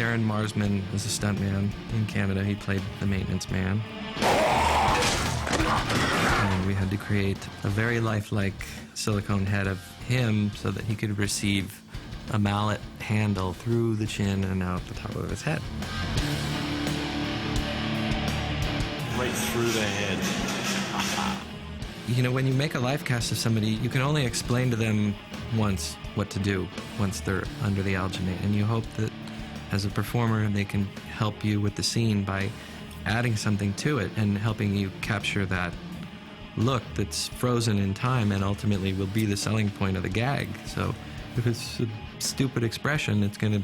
Darren Marsman was a stuntman in Canada. He played the maintenance man. And we had to create a very lifelike silicone head of him so that he could receive a mallet handle through the chin and out the top of his head. Right through the head. You know, when you make a life cast of somebody, you can only explain to them once what to do, once they're under the alginate. And you hope that as a performer, they can help you with the scene by adding something to it and helping you capture that look that's frozen in time and ultimately will be the selling point of the gag. So if it's a stupid expression, it's going to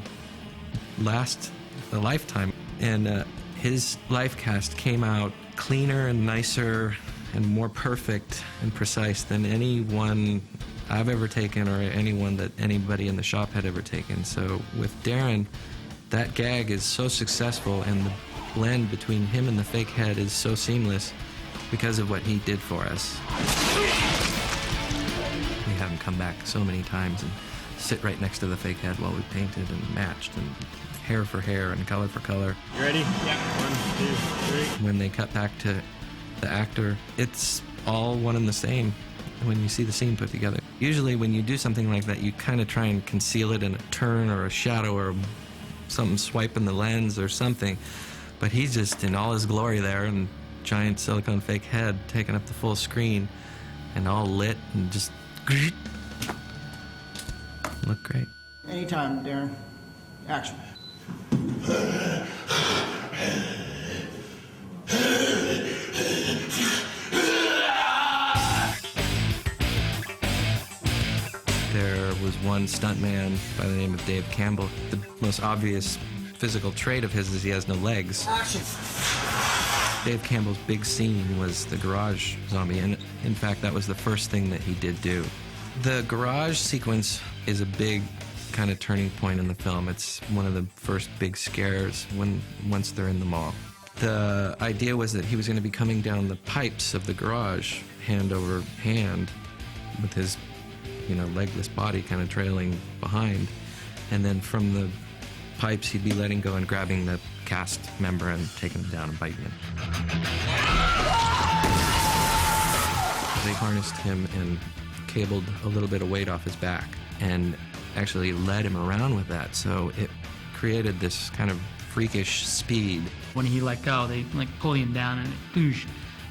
last a lifetime. And his life cast came out cleaner and nicer and more perfect and precise than any one I've ever taken or anyone that anybody in the shop had ever taken. So with Darren, that gag is so successful and the blend between him and the fake head is so seamless because of what he did for us. We had him come back so many times and sit right next to the fake head while we painted and matched and hair for hair and color for color. You ready? Yeah. 1, 2, 3. When they cut back to the actor, it's all one and the same when you see the scene put together. Usually when you do something like that, you kind of try and conceal it in a turn or a shadow or something swiping the lens or something. But he's just in all his glory there, and giant silicone fake head taking up the full screen and all lit and just look great. Anytime, Darren. Action. There was one stuntman by the name of Dave Campbell. The most obvious physical trait of his is he has no legs. Action. Dave Campbell's big scene was the garage zombie, and in fact, that was the first thing that he did do. The garage sequence is a big kind of turning point in the film. It's one of the first big scares once they're in the mall. The idea was that he was going to be coming down the pipes of the garage, hand over hand, with his, legless body kind of trailing behind, and then from the pipes he'd be letting go and grabbing the cast member and taking him down and biting him. They harnessed him and cabled a little bit of weight off his back and actually led him around with that, so it created this kind of freakish speed. When he let go, they pull him down and boosh,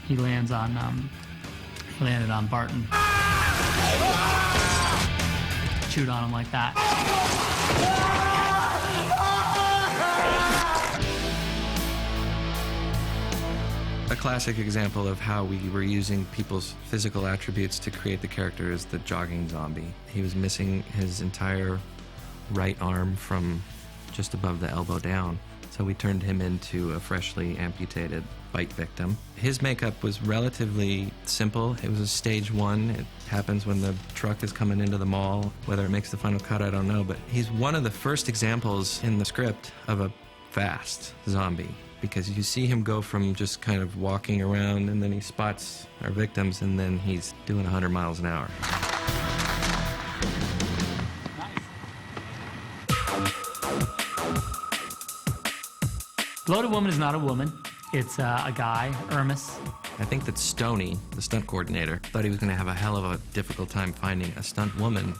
he landed on Barton. Chewed on him like that. A classic example of how we were using people's physical attributes to create the character is the jogging zombie. He was missing his entire right arm from just above the elbow down, so we turned him into a freshly amputated bite victim. His makeup was relatively simple. It was a stage 1. It happens when the truck is coming into the mall. Whether it makes the final cut, I don't know, but he's one of the first examples in the script of a fast zombie, because you see him go from just kind of walking around and then he spots our victims and then he's doing 100 miles an hour. Loaded Woman is not a woman. It's a guy, Ermes. I think that Stoney, the stunt coordinator, thought he was going to have a hell of a difficult time finding a stunt woman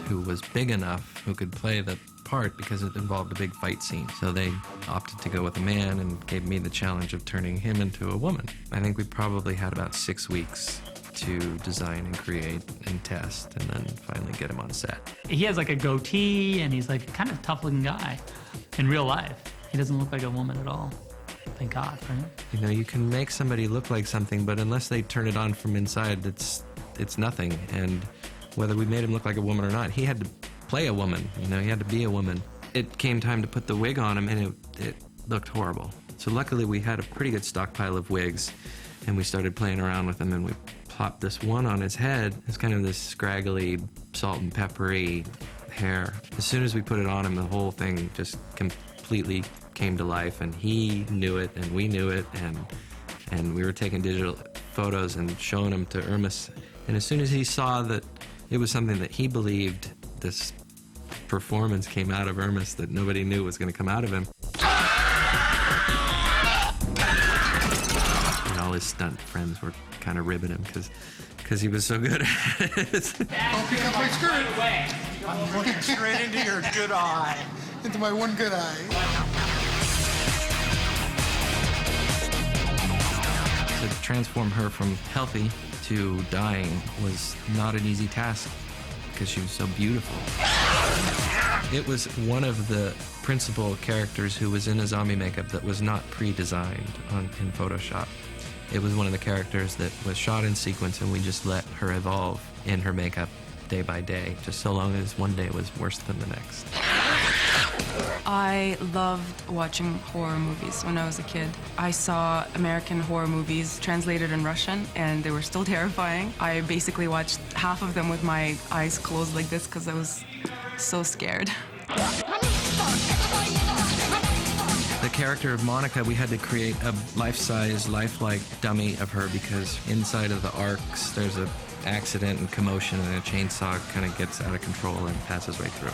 who was big enough, who could play the part, because it involved a big fight scene. So they opted to go with a man and gave me the challenge of turning him into a woman. I think we probably had about 6 weeks to design and create and test and then finally get him on set. He has a goatee and he's a kind of tough looking guy in real life. He doesn't look like a woman at all. Thank God, right? You can make somebody look like something, but unless they turn it on from inside, it's nothing. And whether we made him look like a woman or not, he had to play a woman. He had to be a woman. It came time to put the wig on him, and it looked horrible. So luckily, we had a pretty good stockpile of wigs, and we started playing around with them, and we plopped this one on his head. It's kind of this scraggly, salt and peppery hair. As soon as we put it on him, the whole thing just completely came to life, and he knew it, and we knew it, and we were taking digital photos and showing them to Ermes. And as soon as he saw that it was something that he believed, this performance came out of Ermes that nobody knew was going to come out of him. And all his stunt friends were kind of ribbing him because he was so good at it. Don't pick up my skirt. I'm looking straight into your good eye. Into my one good eye. To transform her from healthy to dying was not an easy task because she was so beautiful. It was one of the principal characters who was in a zombie makeup that was not pre-designed in Photoshop. It was one of the characters that was shot in sequence, and we just let her evolve in her makeup day by day, just so long as one day was worse than the next. I loved watching horror movies when I was a kid. I saw American horror movies translated in Russian, and they were still terrifying. I basically watched half of them with my eyes closed like this because I was so scared. The character of Mónica, we had to create a life-size, lifelike dummy of her because inside of the arcs, there's an accident and commotion, and a chainsaw kind of gets out of control and passes right through.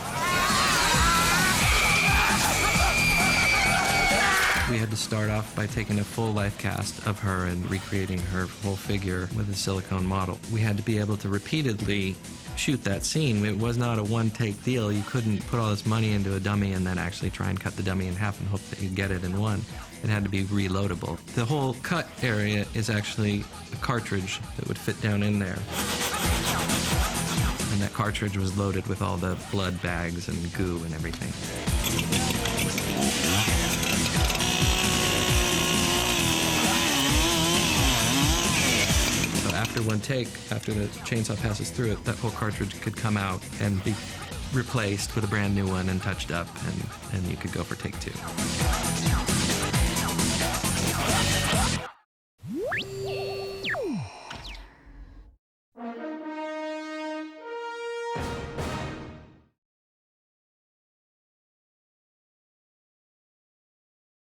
We had to start off by taking a full life cast of her and recreating her whole figure with a silicone model. We had to be able to repeatedly shoot that scene. It was not a one-take deal. You couldn't put all this money into a dummy and then actually try and cut the dummy in half and hope that you'd get it in one. It had to be reloadable. The whole cut area is actually a cartridge that would fit down in there. And that cartridge was loaded with all the blood bags and goo and everything. After one take, after the chainsaw passes through it, that whole cartridge could come out and be replaced with a brand new one and touched up, and you could go for take two.